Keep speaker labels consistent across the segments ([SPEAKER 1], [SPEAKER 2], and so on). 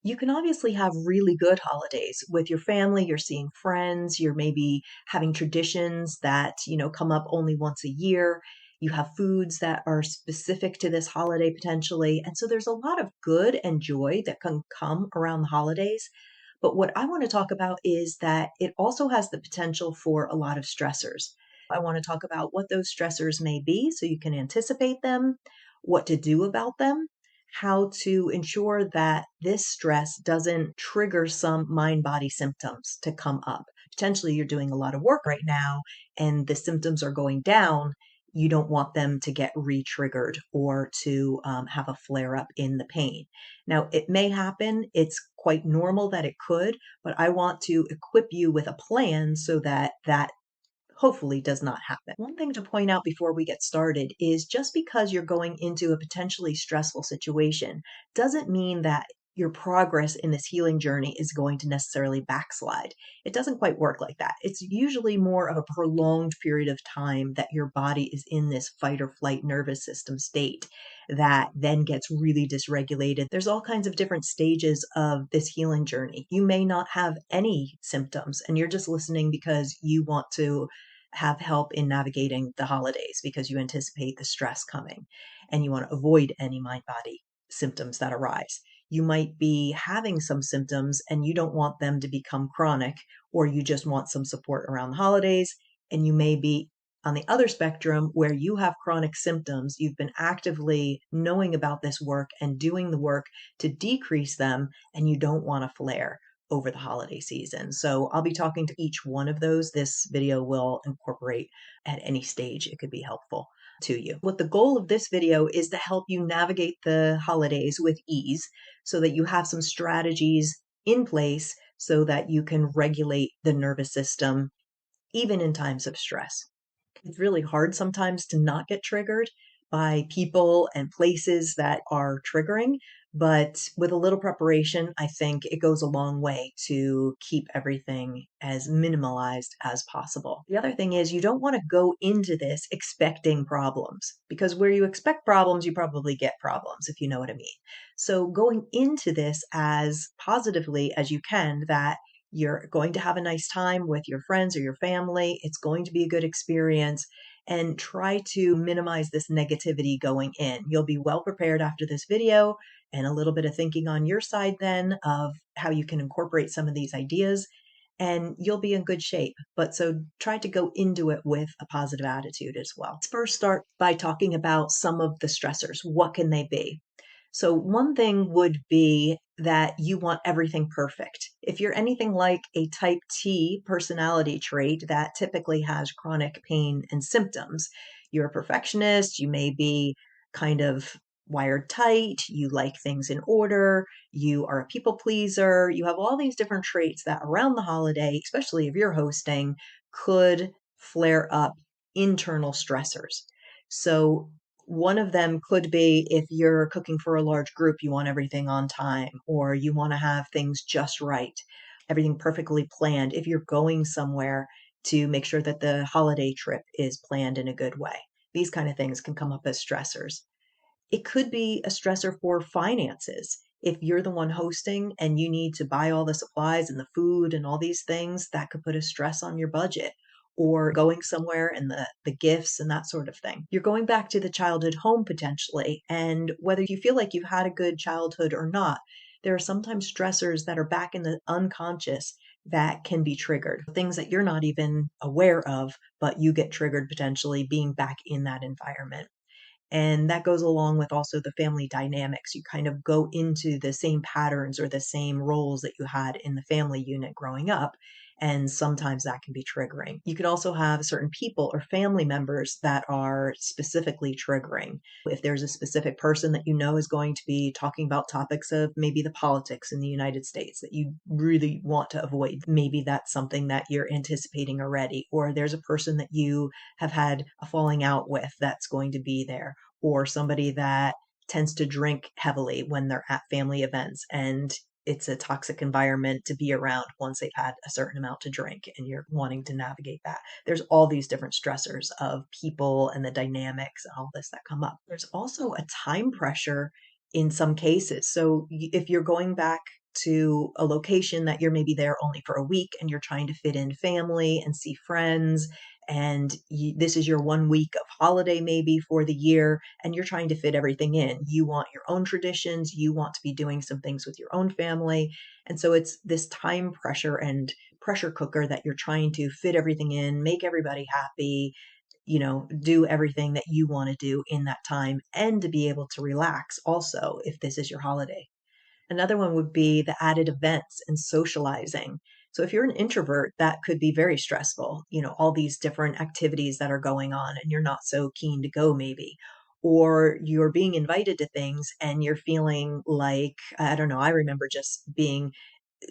[SPEAKER 1] You can obviously have really good holidays with your family, you're seeing friends, you're maybe having traditions that, come up only once a year. You have foods that are specific to this holiday potentially. And so there's a lot of good and joy that can come around the holidays. But what I want to talk about is that it also has the potential for a lot of stressors. I want to talk about what those stressors may be so you can anticipate them, what to do about them, how to ensure that this stress doesn't trigger some mind body symptoms to come up. Potentially, you're doing a lot of work right now and the symptoms are going down. You don't want them to get re triggered or to have a flare up in the pain. Now, it may happen. It's quite normal that it could, but I want to equip you with a plan so that that hopefully does not happen. One thing to point out before we get started is just because you're going into a potentially stressful situation doesn't mean that your progress in this healing journey is going to necessarily backslide. It doesn't quite work like that. It's usually more of a prolonged period of time that your body is in this fight or flight nervous system state that then gets really dysregulated. There's all kinds of different stages of this healing journey. You may not have any symptoms and you're just listening because you want to have help in navigating the holidays because you anticipate the stress coming and you want to avoid any mind body symptoms that arise. You might be having some symptoms and you don't want them to become chronic, or you just want some support around the holidays. And you may be on the other spectrum where you have chronic symptoms. You've been actively knowing about this work and doing the work to decrease them, and you don't want to flare over the holiday season. So I'll be talking to each one of those. This video will incorporate at any stage. It could be helpful to you. What the goal of this video is to help you navigate the holidays with ease so that you have some strategies in place so that you can regulate the nervous system even in times of stress. It's really hard sometimes to not get triggered by people and places that are triggering, but with a little preparation, I think it goes a long way to keep everything as minimalized as possible. The other thing is you don't want to go into this expecting problems because where you expect problems, you probably get problems, if you know what I mean. So going into this as positively as you can, that you're going to have a nice time with your friends or your family. It's going to be a good experience, and try to minimize this negativity going in. You'll be well prepared after this video and a little bit of thinking on your side then of how you can incorporate some of these ideas, and you'll be in good shape. But so try to go into it with a positive attitude as well. Let's first start by talking about some of the stressors. What can they be? So one thing would be that you want everything perfect. If you're anything like a type T personality trait that typically has chronic pain and symptoms, you're a perfectionist, you may be kind of wired tight, you like things in order, you are a people pleaser, you have all these different traits that around the holiday, especially if you're hosting, could flare up internal stressors. So one of them could be if you're cooking for a large group, you want everything on time, or you want to have things just right, everything perfectly planned. If you're going somewhere, to make sure that the holiday trip is planned in a good way. These kind of things can come up as stressors. It could be a stressor for finances. If you're the one hosting and you need to buy all the supplies and the food and all these things, that could put a stress on your budget. Or going somewhere and the gifts and that sort of thing. You're going back to the childhood home potentially. And whether you feel like you've had a good childhood or not, there are sometimes stressors that are back in the unconscious that can be triggered. Things that you're not even aware of, but you get triggered potentially being back in that environment. And that goes along with also the family dynamics. You kind of go into the same patterns or the same roles that you had in the family unit growing up. And sometimes that can be triggering. You could also have certain people or family members that are specifically triggering. If there's a specific person that you know is going to be talking about topics of maybe the politics in the United States that you really want to avoid, maybe that's something that you're anticipating already. Or there's a person that you have had a falling out with that's going to be there, or somebody that tends to drink heavily when they're at family events and it's a toxic environment to be around once they've had a certain amount to drink and you're wanting to navigate that. There's all these different stressors of people and the dynamics and all this that come up. There's also a time pressure in some cases. So if you're going back to a location that you're maybe there only for a week and you're trying to fit in family and see friends. And this is your 1 week of holiday maybe for the year, and you're trying to fit everything in. You want your own traditions. You want to be doing some things with your own family. And so it's this time pressure and pressure cooker that you're trying to fit everything in, make everybody happy, do everything that you want to do in that time, and to be able to relax also if this is your holiday. Another one would be the added events and socializing. So if you're an introvert, that could be very stressful, all these different activities that are going on and you're not so keen to go maybe. Or you're being invited to things and you're feeling like, I don't know, I remember just being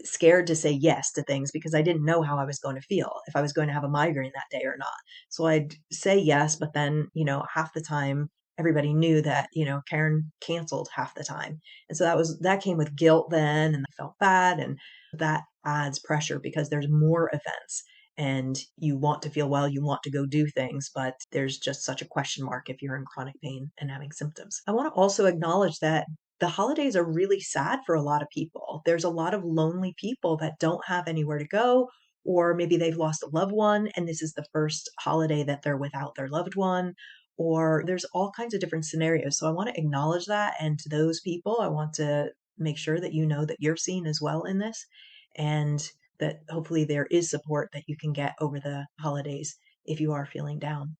[SPEAKER 1] scared to say yes to things because I didn't know how I was going to feel, if I was going to have a migraine that day or not. So I'd say yes, but then, half the time everybody knew that, Karen canceled half the time. And so that came with guilt then, and I felt bad. And that adds pressure because there's more events and you want to feel well, you want to go do things, but there's just such a question mark if you're in chronic pain and having symptoms. I want to also acknowledge that the holidays are really sad for a lot of people. There's a lot of lonely people that don't have anywhere to go, or maybe they've lost a loved one and this is the first holiday that they're without their loved one, or there's all kinds of different scenarios. So I want to acknowledge that. And to those people, I want to make sure that you know that you're seen as well in this, and that hopefully there is support that you can get over the holidays if you are feeling down.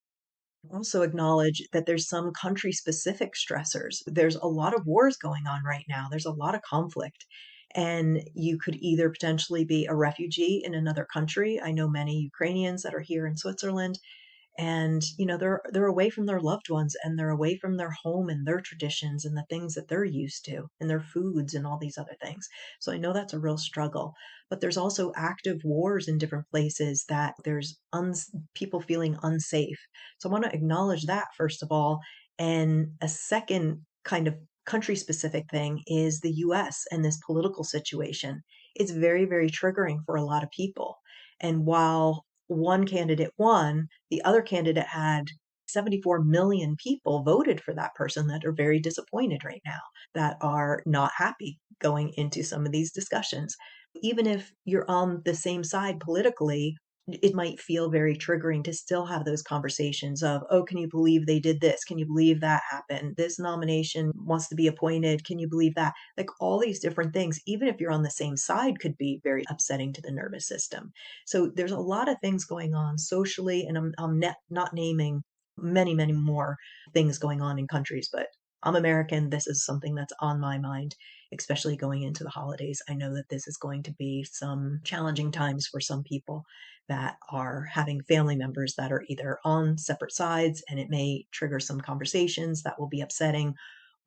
[SPEAKER 1] Also acknowledge that there's some country specific stressors. There's a lot of wars going on right now. There's a lot of conflict. And you could either potentially be a refugee in another country. I know many Ukrainians that are here in Switzerland, and they're away from their loved ones and they're away from their home and their traditions and the things that they're used to and their foods and all these other things. So I know that's a real struggle, but there's also active wars in different places that there's people feeling unsafe. So I want to acknowledge that first of all. And a second kind of country specific thing is the US and this political situation. It's very, very triggering for a lot of people. And while one candidate won, the other candidate had 74 million people voted for that person that are very disappointed right now, that are not happy going into some of these discussions. Even if you're on the same side politically, it might feel very triggering to still have those conversations of, oh, can you believe they did this? Can you believe that happened? This nomination wants to be appointed. Can you believe that? Like all these different things, even if you're on the same side, could be very upsetting to the nervous system. So there's a lot of things going on socially, and I'm not naming many, many more things going on in countries, but I'm American. This is something that's on my mind, especially going into the holidays. I know that this is going to be some challenging times for some people that are having family members that are either on separate sides, and it may trigger some conversations that will be upsetting,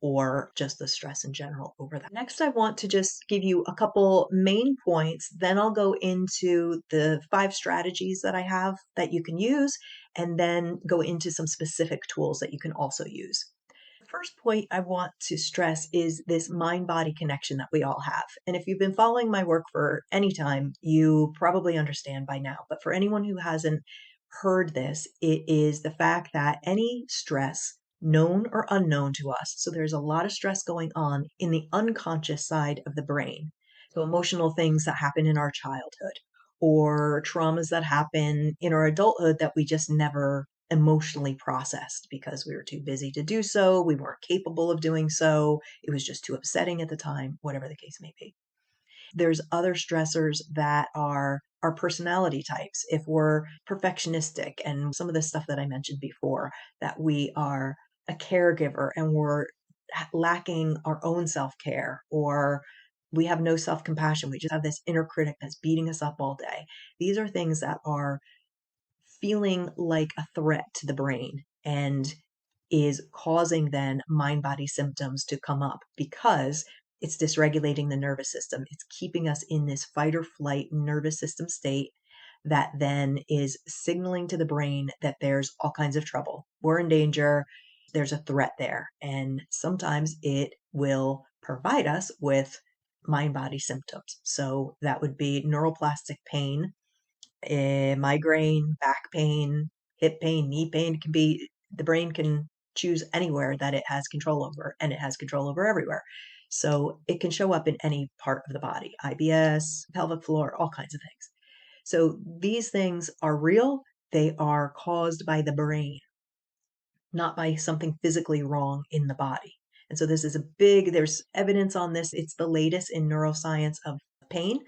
[SPEAKER 1] or just the stress in general over that. Next, I want to just give you a couple main points. Then I'll go into the 5 strategies that I have that you can use, and then go into some specific tools that you can also use. First point I want to stress is this mind body connection that we all have. And if you've been following my work for any time, you probably understand by now. But for anyone who hasn't heard this, it is the fact that any stress, known or unknown to us, so there's a lot of stress going on in the unconscious side of the brain. So emotional things that happen in our childhood, or traumas that happen in our adulthood that we just never emotionally processed because we were too busy to do so. We weren't capable of doing so. It was just too upsetting at the time, whatever the case may be. There's other stressors that are our personality types. If we're perfectionistic and some of the stuff that I mentioned before, that we are a caregiver and we're lacking our own self care, or we have no self compassion. We just have this inner critic that's beating us up all day. These are things that are feeling like a threat to the brain and is causing then mind body symptoms to come up because it's dysregulating the nervous system. It's keeping us in this fight or flight nervous system state that then is signaling to the brain that there's all kinds of trouble. We're in danger. There's a threat there. And sometimes it will provide us with mind body symptoms. So that would be neuroplastic pain, migraine, back pain, hip pain, knee pain. It can be, the brain can choose anywhere that it has control over, and it has control over everywhere. So it can show up in any part of the body, IBS, pelvic floor, all kinds of things. So these things are real. They are caused by the brain, not by something physically wrong in the body. And so this is there's evidence on this. It's the latest in neuroscience of pain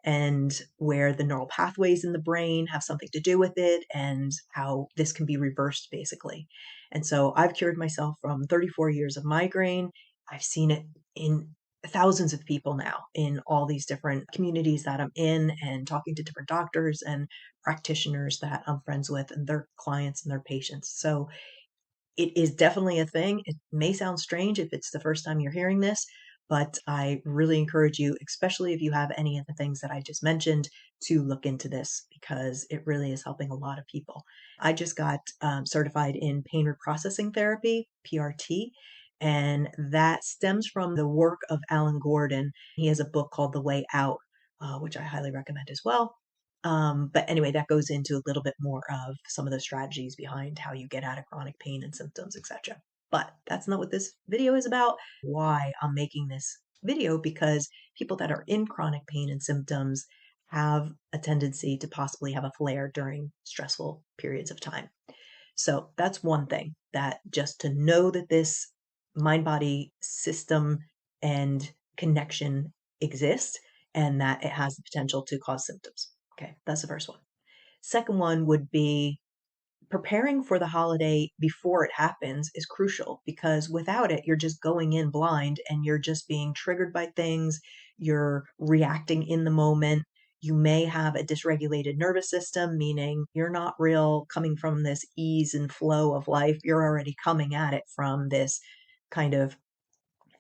[SPEAKER 1] and where the neural pathways in the brain have something to do with it and how this can be reversed basically. And so I've cured myself from 34 years of migraine. I've seen it in thousands of people now in all these different communities that I'm in and talking to different doctors and practitioners that I'm friends with and their clients and their patients. So it is definitely a thing. It may sound strange if it's the first time you're hearing this, but I really encourage you, especially if you have any of the things that I just mentioned, to look into this because it really is helping a lot of people. I just got certified in pain reprocessing therapy, PRT, and that stems from the work of Alan Gordon. He has a book called The Way Out, which I highly recommend as well. But anyway, that goes into a little bit more of some of the strategies behind how you get out of chronic pain and symptoms, etc. But that's not what this video is about. Why I'm making this video, because people that are in chronic pain and symptoms have a tendency to possibly have a flare during stressful periods of time. So that's one thing, that just to know that this mind body system and connection exists and that it has the potential to cause symptoms. Okay, that's the first one. Second one would be preparing for the holiday before it happens is crucial because without it, you're just going in blind and you're just being triggered by things. You're reacting in the moment. You may have a dysregulated nervous system, meaning you're not real coming from this ease and flow of life. You're already coming at it from this kind of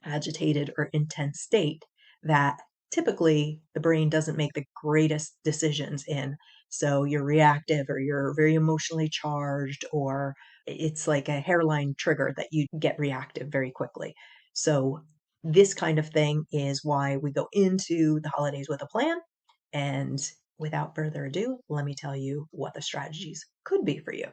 [SPEAKER 1] agitated or intense state that typically the brain doesn't make the greatest decisions in. So you're reactive or you're very emotionally charged, or it's like a hairline trigger that you get reactive very quickly. So this kind of thing is why we go into the holidays with a plan. And without further ado, let me tell you what the strategies could be for you.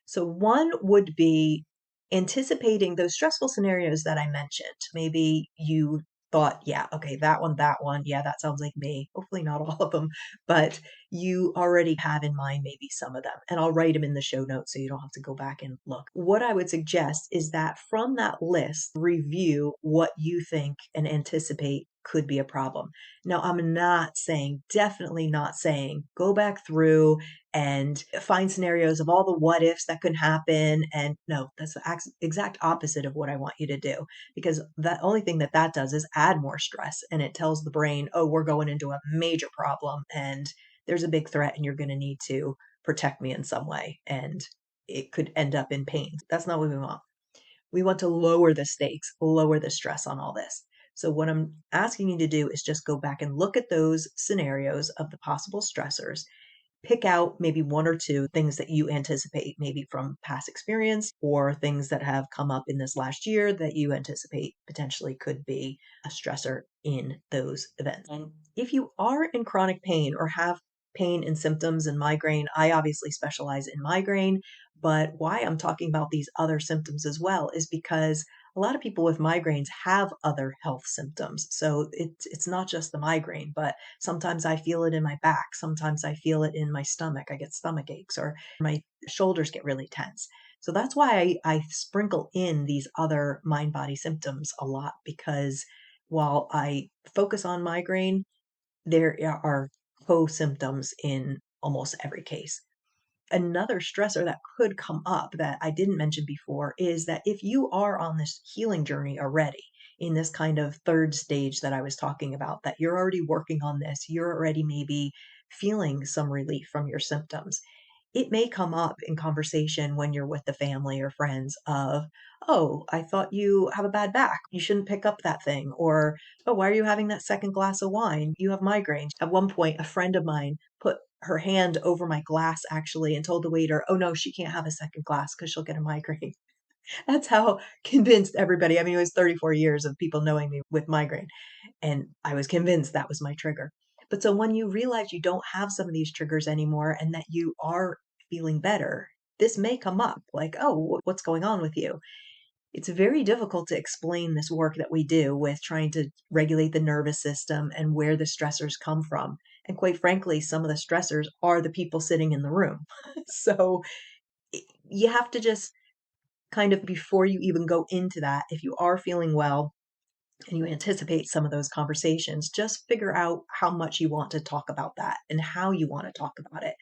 [SPEAKER 1] So one would be anticipating those stressful scenarios that I mentioned. Maybe you thought, yeah, okay, that one, yeah, that sounds like me. Hopefully not all of them, but you already have in mind maybe some of them. And I'll write them in the show notes so you don't have to go back and look. What I would suggest is that from that list, review what you think and anticipate could be a problem. Now, I'm not saying, definitely not saying, go back through and find scenarios of all the what ifs that could happen. And no, that's the exact opposite of what I want you to do, because the only thing that that does is add more stress. And it tells the brain, oh, we're going into a major problem and there's a big threat and you're going to need to protect me in some way. And it could end up in pain. That's not what we want. We want to lower the stakes, lower the stress on all this. So what I'm asking you to do is just go back and look at those scenarios of the possible stressors. Pick out maybe one or two things that you anticipate, maybe from past experience or things that have come up in this last year that you anticipate potentially could be a stressor in those events. And if you are in chronic pain or have pain and symptoms and migraine, I obviously specialize in migraine, but why I'm talking about these other symptoms as well is because a lot of people with migraines have other health symptoms. So it's not just the migraine, but sometimes I feel it in my back. Sometimes I feel it in my stomach. I get stomach aches or my shoulders get really tense. So that's why I sprinkle in these other mind body symptoms a lot, because while I focus on migraine, there are co-symptoms in almost every case. Another stressor that could come up that I didn't mention before is that if you are on this healing journey already, in this kind of third stage that I was talking about, that you're already working on this, you're already maybe feeling some relief from your symptoms, it may come up in conversation when you're with the family or friends of, oh, I thought you have a bad back. You shouldn't pick up that thing. Or, oh, why are you having that second glass of wine? You have migraines. At one point, a friend of mine put her hand over my glass actually and told the waiter, oh no, she can't have a second glass because she'll get a migraine. That's how convinced everybody. I mean, it was 34 years of people knowing me with migraine. And I was convinced that was my trigger. But so when you realize you don't have some of these triggers anymore and that you are feeling better, this may come up like, oh, what's going on with you? It's very difficult to explain this work that we do with trying to regulate the nervous system and where the stressors come from. And quite frankly, some of the stressors are the people sitting in the room. So you have to just kind of, before you even go into that, if you are feeling well and you anticipate some of those conversations, just figure out how much you want to talk about that and how you want to talk about it.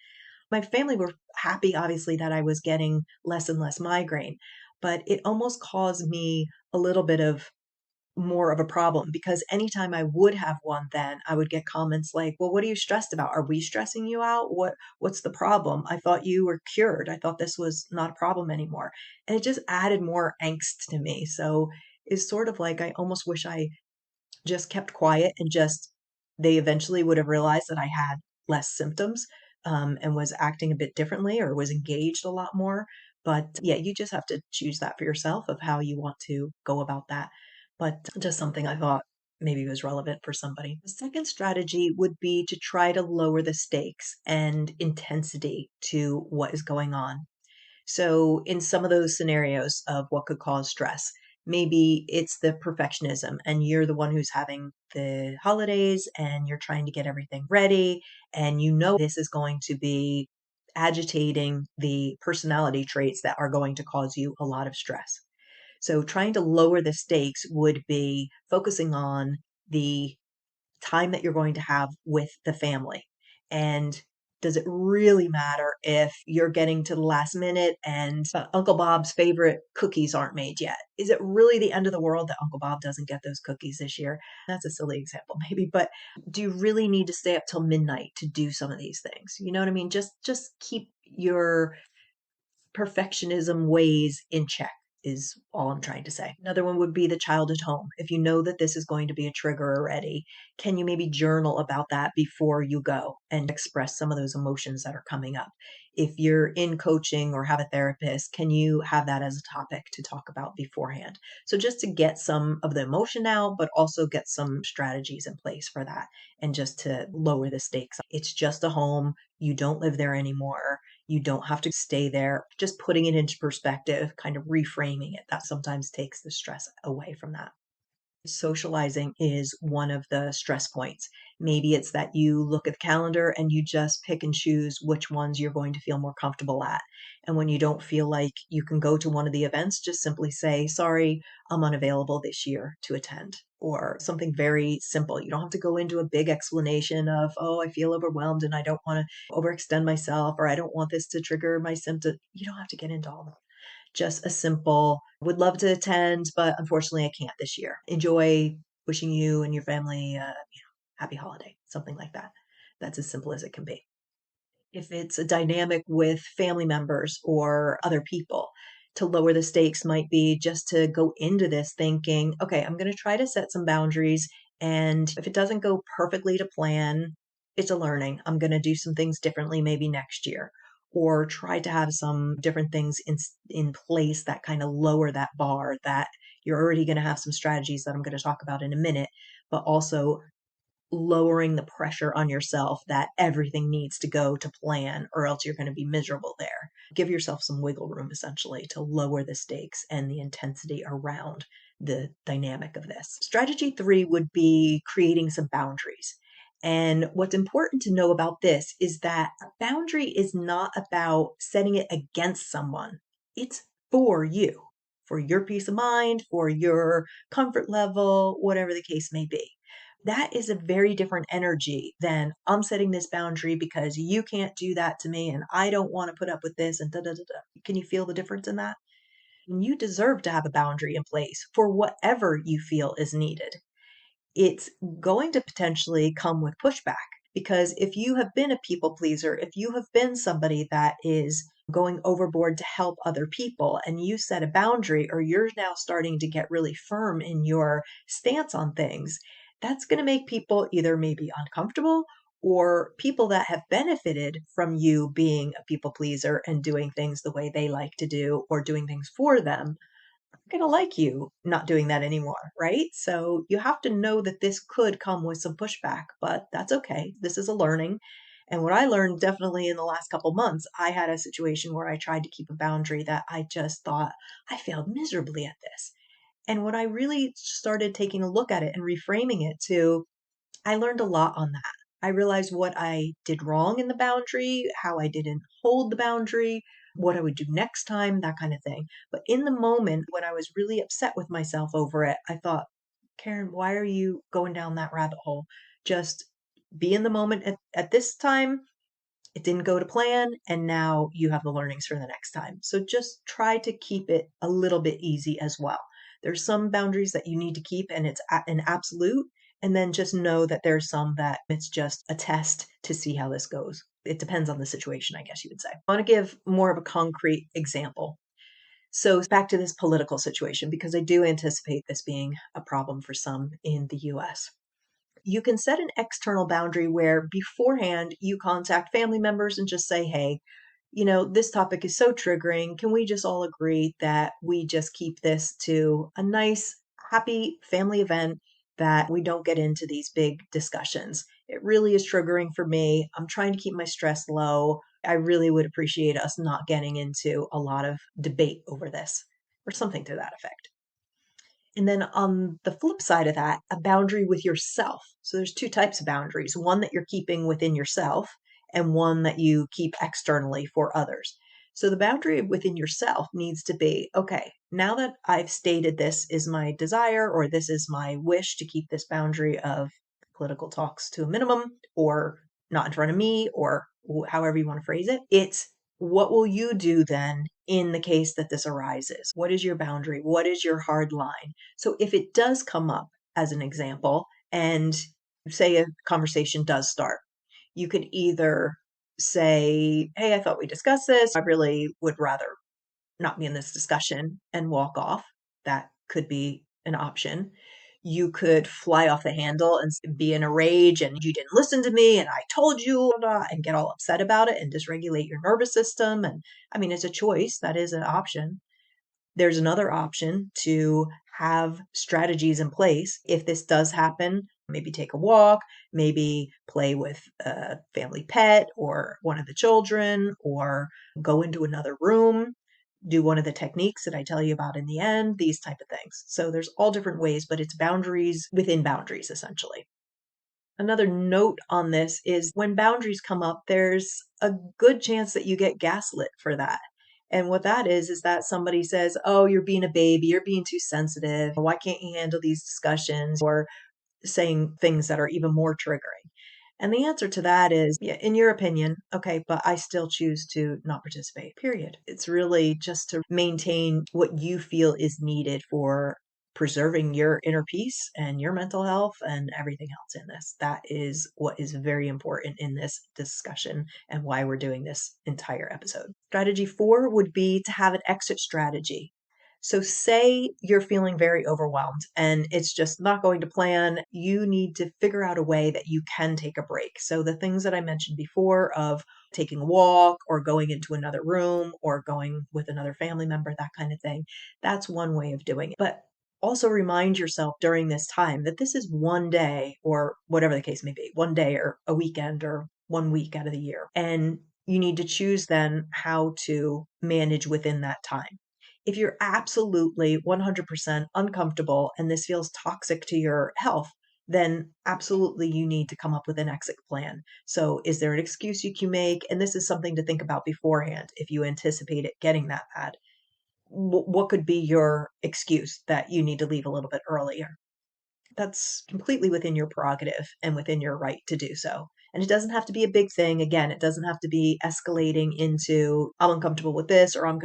[SPEAKER 1] My family were happy, obviously, that I was getting less and less migraine, but it almost caused me a little bit of more of a problem because anytime I would have one, then I would get comments like, "Well, what are you stressed about? Are we stressing you out? What's the problem? I thought you were cured. I thought this was not a problem anymore." And it just added more angst to me. So it's sort of like I almost wish I just kept quiet and just they eventually would have realized that I had less symptoms, and was acting a bit differently or was engaged a lot more. But yeah, you just have to choose that for yourself of how you want to go about that. But just something I thought maybe was relevant for somebody. The second strategy would be to try to lower the stakes and intensity to what is going on. So, in some of those scenarios of what could cause stress, maybe it's the perfectionism, and you're the one who's having the holidays and you're trying to get everything ready, and you know this is going to be agitating the personality traits that are going to cause you a lot of stress. So, trying to lower the stakes would be focusing on the time that you're going to have with the family. And does it really matter if you're getting to the last minute and Uncle Bob's favorite cookies aren't made yet? Is it really the end of the world that Uncle Bob doesn't get those cookies this year? That's a silly example, maybe, but do you really need to stay up till midnight to do some of these things? You know what I mean? Just keep your perfectionism ways in check is all I'm trying to say. Another one would be the child at home. If you know that this is going to be a trigger already, can you maybe journal about that before you go and express some of those emotions that are coming up? If you're in coaching or have a therapist, can you have that as a topic to talk about beforehand? So just to get some of the emotion out, but also get some strategies in place for that and just to lower the stakes. It's just a home. You don't live there anymore. You don't have to stay there. Just putting it into perspective, kind of reframing it, that sometimes takes the stress away from that. Socializing is one of the stress points. Maybe it's that you look at the calendar and you just pick and choose which ones you're going to feel more comfortable at. And when you don't feel like you can go to one of the events, just simply say, "Sorry, I'm unavailable this year to attend." Or something very simple. You don't have to go into a big explanation of, "Oh, I feel overwhelmed and I don't want to overextend myself," or "I don't want this to trigger my symptom." You don't have to get into all that. Just a simple, "Would love to attend, but unfortunately I can't this year. Enjoy, wishing you and your family, happy holiday." Something like that. That's as simple as it can be. If it's a dynamic with family members or other people, to lower the stakes might be just to go into this thinking, "Okay, I'm going to try to set some boundaries. And if it doesn't go perfectly to plan, it's a learning. I'm going to do some things differently maybe next year." Or try to have some different things in place that kind of lower that bar, that you're already going to have some strategies that I'm going to talk about in a minute, but also lowering the pressure on yourself that everything needs to go to plan or else you're going to be miserable there. Give yourself some wiggle room essentially to lower the stakes and the intensity around the dynamic of this. Strategy 3 would be creating some boundaries. And what's important to know about this is that a boundary is not about setting it against someone. It's for you, for your peace of mind, for your comfort level, whatever the case may be. That is a very different energy than, "I'm setting this boundary because you can't do that to me and I don't want to put up with this," and da da da da. Can you feel the difference in that? And you deserve to have a boundary in place for whatever you feel is needed. It's going to potentially come with pushback because if you have been a people pleaser, if you have been somebody that is going overboard to help other people and you set a boundary, or you're now starting to get really firm in your stance on things, that's going to make people either maybe uncomfortable, or people that have benefited from you being a people pleaser and doing things the way they like to do or doing things for them gonna like you not doing that anymore, right? So you have to know that this could come with some pushback, but that's okay. This is a learning. And what I learned definitely in the last couple months, I had a situation where I tried to keep a boundary that I just thought I failed miserably at this. And when I really started taking a look at it and reframing it to, I learned a lot on that. I realized what I did wrong in the boundary, how I didn't hold the boundary, what I would do next time, that kind of thing. But in the moment, when I was really upset with myself over it, I thought, Karen, why are you going down that rabbit hole? Just be in the moment at this time. It didn't go to plan, and now you have the learnings for the next time. So just try to keep it a little bit easy as well. There's some boundaries that you need to keep, and it's an absolute. And then just know that there's some that it's just a test to see how this goes. It depends on the situation, I guess you would say. I want to give more of a concrete example. So back to this political situation, because I do anticipate this being a problem for some in the US. You can set an external boundary where beforehand you contact family members and just say, hey, this topic is so triggering. Can we just all agree that we just keep this to a nice, happy family event, that we don't get into these big discussions? It really is triggering for me. I'm trying to keep my stress low. I really would appreciate us not getting into a lot of debate over this, or something to that effect. And then on the flip side of that, a boundary with yourself. So there's two types of boundaries, one that you're keeping within yourself and one that you keep externally for others. So the boundary within yourself needs to be, okay, now that I've stated this is my desire or this is my wish to keep this boundary of political talks to a minimum, or not in front of me, or however you want to phrase it, it's what will you do then in the case that this arises? What is your boundary? What is your hard line? So if it does come up as an example, and say a conversation does start, you could either say, hey, I thought we discussed this. I really would rather not be in this discussion, and walk off. That could be an option. You could fly off the handle and be in a rage and you didn't listen to me and I told you, and get all upset about it and dysregulate your nervous system. And I mean, it's a choice. That is an option. There's another option to have strategies in place if this does happen. Maybe take a walk, maybe play with a family pet or one of the children, or go into another room, do one of the techniques that I tell you about in the end, these type of things. So there's all different ways, but it's boundaries within boundaries, essentially. Another note on this is when boundaries come up, there's a good chance that you get gaslit for that. And what that is that somebody says, oh, you're being a baby, you're being too sensitive. Why can't you handle these discussions? Or saying things that are even more triggering. And the answer to that is, yeah, in your opinion, okay, but I still choose to not participate, period. It's really just to maintain what you feel is needed for preserving your inner peace and your mental health and everything else in this. That is what is very important in this discussion and why we're doing this entire episode. Strategy 4 would be to have an exit strategy. So say you're feeling very overwhelmed and it's just not going to plan. You need to figure out a way that you can take a break. So the things that I mentioned before of taking a walk or going into another room or going with another family member, that kind of thing, that's one way of doing it. But also remind yourself during this time that this is one day, or whatever the case may be, one day or a weekend or 1 week out of the year. And you need to choose then how to manage within that time. If you're absolutely 100% uncomfortable and this feels toxic to your health, then absolutely you need to come up with an exit plan. So is there an excuse you can make? And this is something to think about beforehand if you anticipate it getting that bad. What could be your excuse that you need to leave a little bit earlier? That's completely within your prerogative and within your right to do so. And it doesn't have to be a big thing. Again, it doesn't have to be escalating into, I'm uncomfortable with this, or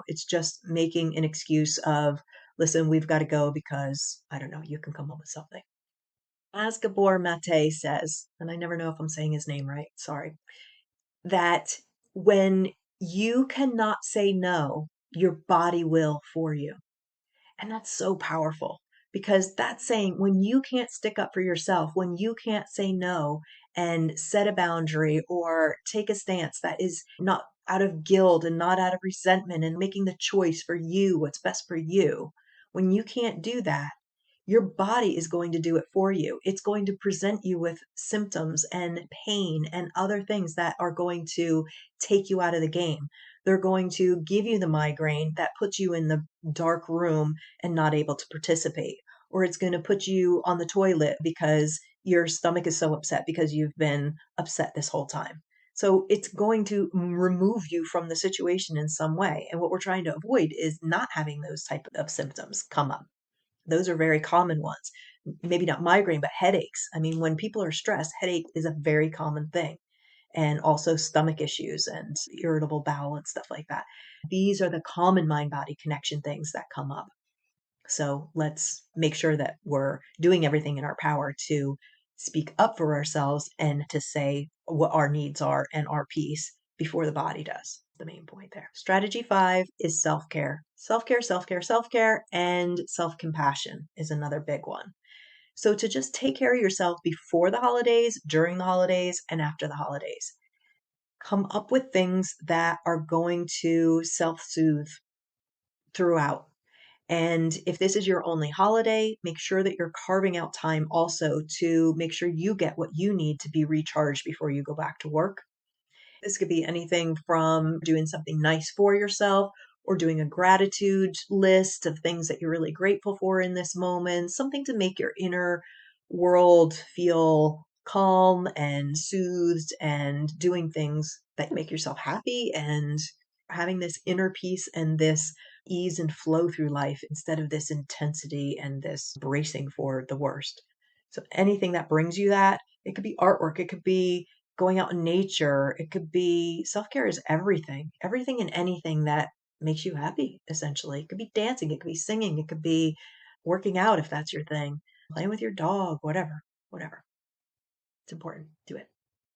[SPEAKER 1] it's just making an excuse of, listen, we've got to go because, I don't know, you can come up with something. As Gabor Mate says, and I never know if I'm saying his name right, sorry, that when you cannot say no, your body will for you. And that's so powerful, because that's saying when you can't stick up for yourself, when you can't say no and set a boundary or take a stance that is not out of guilt and not out of resentment and making the choice for you, what's best for you, when you can't do that, your body is going to do it for you. It's going to present you with symptoms and pain and other things that are going to take you out of the game. They're going to give you the migraine that puts you in the dark room and not able to participate. Or it's going to put you on the toilet because your stomach is so upset because you've been upset this whole time. So it's going to remove you from the situation in some way. And what we're trying to avoid is not having those type of symptoms come up. Those are very common ones. Maybe not migraine, but headaches. I mean, when people are stressed, headache is a very common thing. And also stomach issues and irritable bowel and stuff like that. These are the common mind body connection things that come up. So let's make sure that we're doing everything in our power to speak up for ourselves and to say what our needs are and our piece before the body does. The main point there. Strategy 5 is self care. Self care, self care, self care, and self compassion is another big one. So to just take care of yourself before the holidays, during the holidays, and after the holidays. Come up with things that are going to self soothe throughout. And if this is your only holiday, make sure that you're carving out time also to make sure you get what you need to be recharged before you go back to work. This could be anything from doing something nice for yourself or doing a gratitude list of things that you're really grateful for in this moment, something to make your inner world feel calm and soothed and doing things that make yourself happy and having this inner peace and this ease and flow through life instead of this intensity and this bracing for the worst. So anything that brings you that, it could be artwork, it could be going out in nature, it could be self-care is everything, everything and anything that makes you happy, essentially. It could be dancing, it could be singing, it could be working out if that's your thing, playing with your dog, whatever, whatever. It's important. Do it.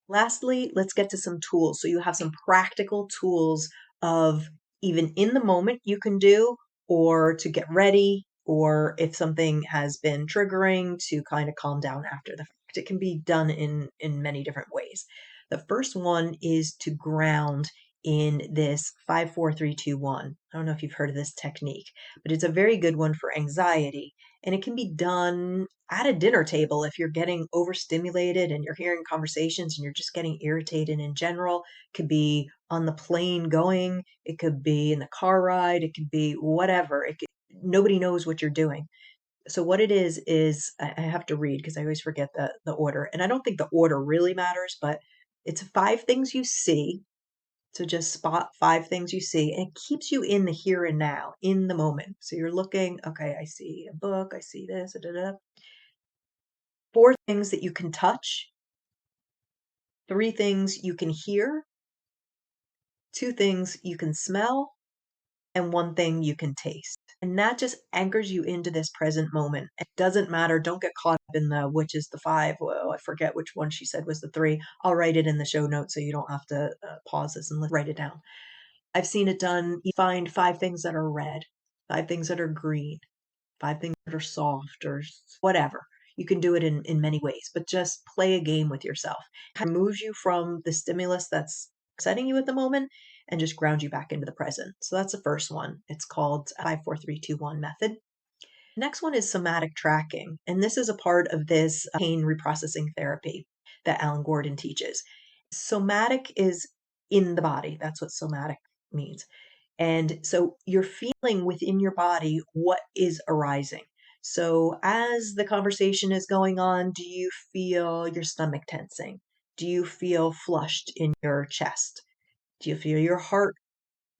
[SPEAKER 1] Lastly, let's get to some tools. So you have some practical tools of even in the moment you can do, or to get ready, or if something has been triggering to kind of calm down after the fact. It can be done in many different ways. The first one is to ground in this 5 4 3 2 1. I don't know if you've heard of this technique, but it's a very good one for anxiety. And it can be done at a dinner table if you're getting overstimulated and you're hearing conversations and you're just getting irritated in general. It could be on the plane going, it could be in the car ride, it could be whatever. Nobody knows what you're doing. So what it is I have to read because I always forget the order. And I don't think the order really matters, but it's 5 things you see. So just spot 5 things you see, and it keeps you in the here and now, in the moment. So you're looking, okay, I see a book, I see this, da, da, da. 4 things that you can touch, 3 things you can hear, 2 things you can smell, and 1 thing you can taste. And that just anchors you into this present moment. It doesn't matter. Don't get caught up in the which is the 5. Well, I forget which one she said was the 3. I'll write it in the show notes so you don't have to pause this and write it down. I've seen it done. You find 5 things that are red, 5 things that are green, 5 things that are soft or whatever. You can do it in many ways, but just play a game with yourself. It removes you from the stimulus that's upsetting you at the moment and just ground you back into the present. So that's the first one. It's called 5 4 3 2 1 method. Next one is somatic tracking. And this is a part of this pain reprocessing therapy that Alan Gordon teaches. Somatic is in the body. That's what somatic means. And so you're feeling within your body what is arising. So as the conversation is going on, do you feel your stomach tensing? Do you feel flushed in your chest? Do you feel your heart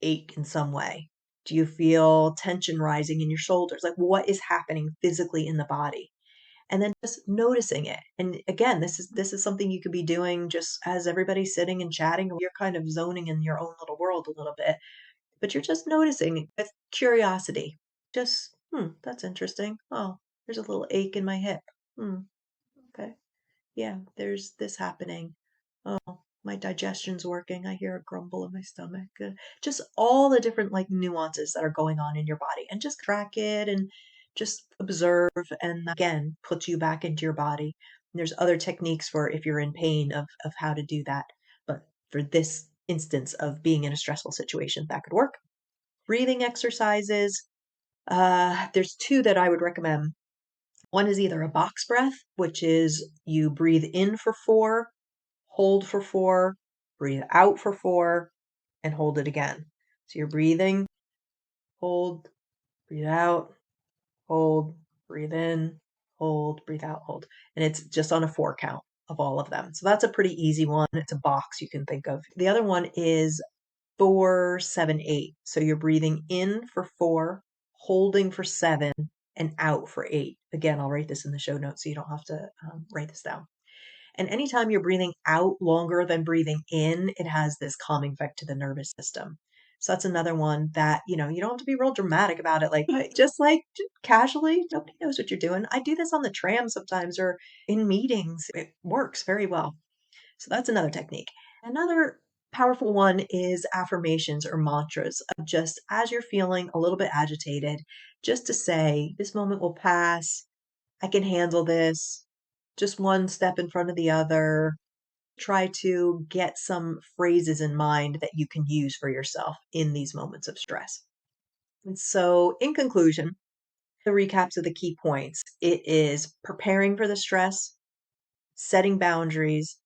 [SPEAKER 1] ache in some way? Do you feel tension rising in your shoulders? Like what is happening physically in the body? And then just noticing it. And again, this is something you could be doing just as everybody's sitting and chatting, or you're kind of zoning in your own little world a little bit, but you're just noticing with curiosity. Just, that's interesting. Oh, there's a little ache in my hip. Okay. Yeah, there's this happening. Oh, my digestion's working. I hear a grumble in my stomach. Just all the different like nuances that are going on in your body, and just track it and just observe, and again, puts you back into your body. And there's other techniques for if you're in pain of how to do that. But for this instance of being in a stressful situation, that could work. Breathing exercises. There's 2 that I would recommend. One is either a box breath, which is you breathe in for 4, hold for 4, breathe out for 4, and hold it again. So you're breathing, hold, breathe out, hold, breathe in, hold, breathe out, hold. And it's just on a 4 count of all of them. So that's a pretty easy one. It's a box you can think of. The other one is 4, 7, 8. So you're breathing in for 4, holding for 7, and out for 8. Again, I'll write this in the show notes so you don't have to write this down. And anytime you're breathing out longer than breathing in, it has this calming effect to the nervous system. So that's another one that, you don't have to be real dramatic about it. Just casually, nobody knows what you're doing. I do this on the tram sometimes or in meetings. It works very well. So that's another technique. Another powerful one is affirmations or mantras of just as you're feeling a little bit agitated, just to say, this moment will pass. I can handle this. Just one step in front of the other. Try to get some phrases in mind that you can use for yourself in these moments of stress. And so, in conclusion, the recaps of the key points it is preparing for the stress, setting boundaries,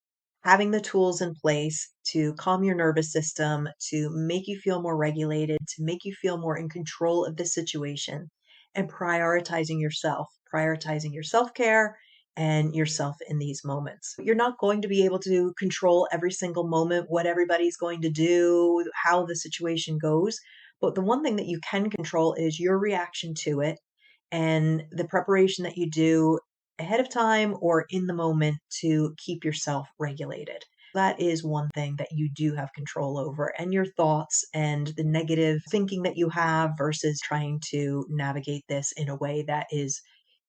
[SPEAKER 1] having the tools in place to calm your nervous system, to make you feel more regulated, to make you feel more in control of the situation, and prioritizing your self care and yourself in these moments. You're not going to be able to control every single moment, what everybody's going to do, how the situation goes. But the one thing that you can control is your reaction to it and the preparation that you do ahead of time or in the moment to keep yourself regulated. That is one thing that you do have control over, and your thoughts and the negative thinking that you have versus trying to navigate this in a way that is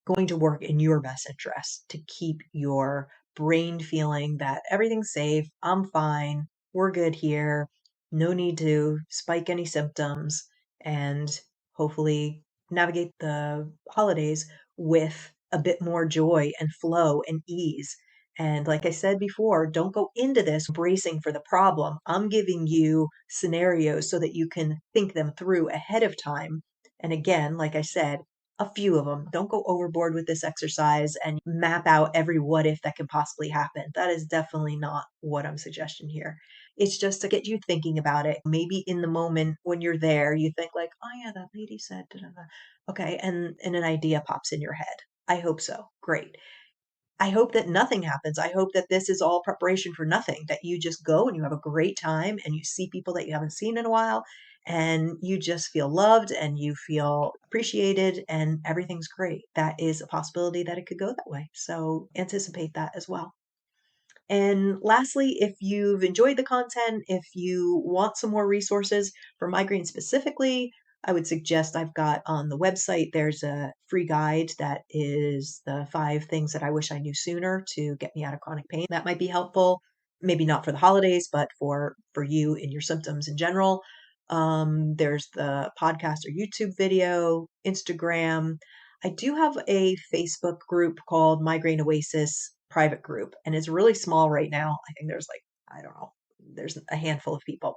[SPEAKER 1] going to work in your best interest to keep your brain feeling that everything's safe, I'm fine, we're good here, no need to spike any symptoms, and hopefully navigate the holidays with a bit more joy and flow and ease. And like I said before, don't go into this bracing for the problem. I'm giving you scenarios so that you can think them through ahead of time. And again, like I said, a few of them. Don't go overboard with this exercise and map out every what if that could possibly happen. That is definitely not what I'm suggesting here. It's just to get you thinking about it. Maybe in the moment when you're there, you think like, oh yeah, that lady said, da, da, da. Okay, and an idea pops in your head. I hope so. Great. I hope that nothing happens. I hope that this is all preparation for nothing, that you just go and you have a great time and you see people that you haven't seen in a while and you just feel loved and you feel appreciated and everything's great. That is a possibility that it could go that way. So anticipate that as well. And lastly, if you've enjoyed the content, if you want some more resources for migraine specifically, I would suggest I've got on the website, there's a free guide that is the 5 things that I wish I knew sooner to get me out of chronic pain. That might be helpful, maybe not for the holidays, but for you and your symptoms in general. There's the podcast or YouTube video, Instagram. I do have a Facebook group called Migraine Oasis private group, and it's really small right now. I think there's I don't know, there's a handful of people.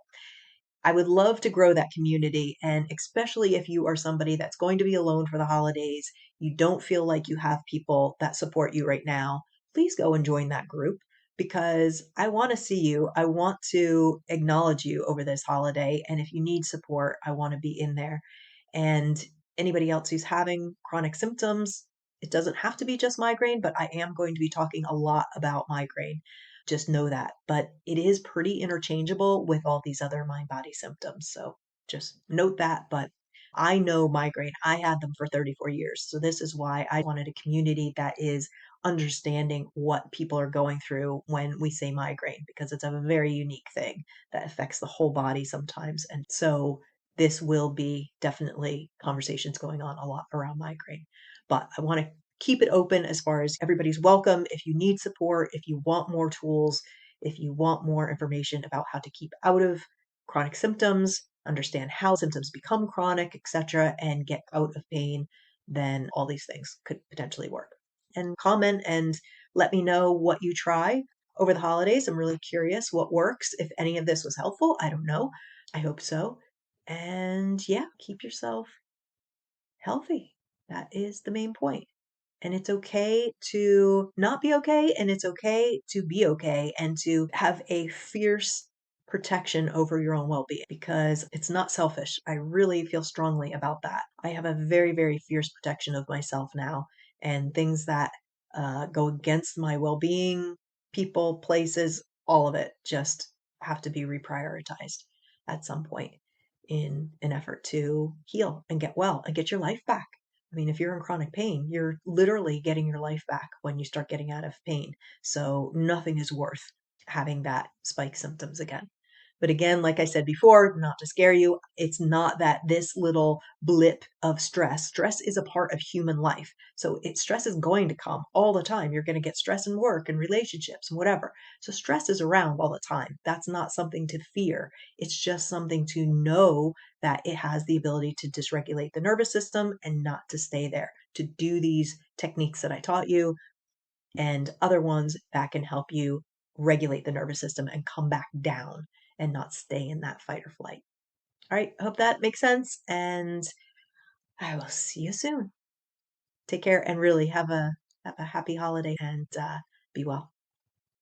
[SPEAKER 1] I would love to grow that community. And especially if you are somebody that's going to be alone for the holidays, you don't feel like you have people that support you right now, please go and join that group because I want to see you. I want to acknowledge you over this holiday. And if you need support, I want to be in there. And anybody else who's having chronic symptoms, it doesn't have to be just migraine, but I am going to be talking a lot about migraine. Just know that. But it is pretty interchangeable with all these other mind body symptoms. So just note that. But I know migraine. I had them for 34 years. So this is why I wanted a community that is understanding what people are going through when we say migraine, because it's a very unique thing that affects the whole body sometimes. And so this will be definitely conversations going on a lot around migraine. But I want to keep it open as far as everybody's welcome. If you need support, if you want more tools, if you want more information about how to keep out of chronic symptoms, understand how symptoms become chronic, etc., and get out of pain, then all these things could potentially work. And comment and let me know what you try over the holidays. I'm really curious what works. If any of this was helpful, I don't know. I hope so. And yeah, keep yourself healthy. That is the main point. And it's okay to not be okay, and it's okay to be okay and to have a fierce protection over your own well-being because it's not selfish. I really feel strongly about that. I have a very, very fierce protection of myself now, and things that go against my well-being, people, places, all of it just have to be reprioritized at some point in an effort to heal and get well and get your life back. I mean, if you're in chronic pain, you're literally getting your life back when you start getting out of pain. So nothing is worth having that spike symptoms again. But again, like I said before, not to scare you, it's not that this little blip of stress is a part of human life. So stress is going to come all the time. You're going to get stress in work and relationships and whatever. So stress is around all the time. That's not something to fear. It's just something to know that it has the ability to dysregulate the nervous system and not to stay there, to do these techniques that I taught you and other ones that can help you regulate the nervous system and come back down and not stay in that fight or flight. All right, I hope that makes sense. And I will see you soon. Take care and really have a happy holiday and be well.